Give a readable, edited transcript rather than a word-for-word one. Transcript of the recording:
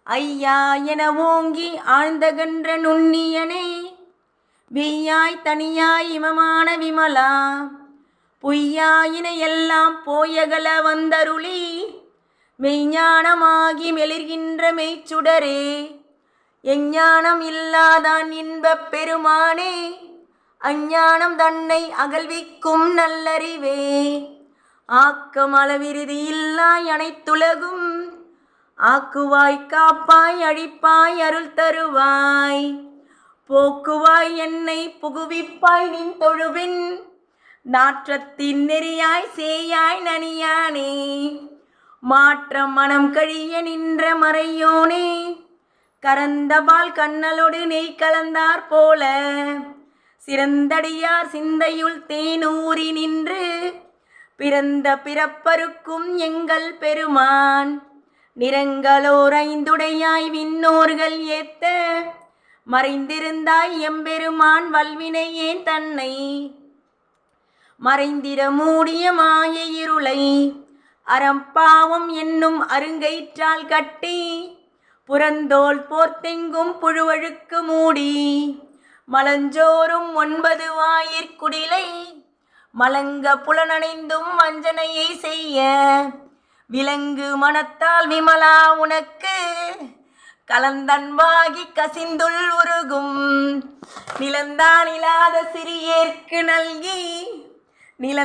ஐயா என ஓங்கி ஆழ்ந்தகன்ற நுண்ணியனே, வெய்யாய் தனியாய் இமமான விமலா, பொய்யாயின எல்லாம் போயகல வந்தருளி, மெய்ஞானமாகி மெளிர்கின்ற மெய்ச்சுடரே, எஞ்ஞானம் இல்லாதான் இன்பப் பெருமானே, அஞ்ஞானம் தன்னை அகல்விக்கும் நல்லறிவே, ஆக்கம் அளவிருதி இல்லாய் அனைத்துலகும், ஆக்குவாய் காப்பாய் அழிப்பாய் அருள் தருவாய், போக்குவாய் என்னை புகுவிப்பாய் நின் தொழுவின், நாற்றத்தின் நெறியாய் சேயாய் நனியானே, மாற்றம் மனம் கழிய நின்ற மறையோனே, கரந்தபால் கண்ணலோடு நெய் கலந்தார் போல, சிறந்தடியார் சிந்தையுள் தேனூறி நின்று, பிறந்த பிறப்பருக்கும் எங்கள் பெருமான், நிறங்களோர் ஐந்துடையாய் விண்ணோர்கள் ஏத்த, மறைந்திருந்தாய் எம்பெருமான் வல்வினை ஏன் தன்னை, மறைந்திட மூடிய மாய இருளை, அறம்பாவம் என்னும் அருங்கயிற்றால் கட்டி, புறந்தோல் போர்த்தெங்கும் புழுவழுக்கு மூடி, மலஞ்சோறும் 9 வாயிற்குடிலை, மலங்க புலனணைந்தும் வஞ்சனையை செய்ய, விலங்கு மனத்தால் விமலா உனக்கு, கலந்தன்பாகி கசிந்துள் உருகும், நிலந்தான் இல்லாத சிறியேற்கு நல்கி நில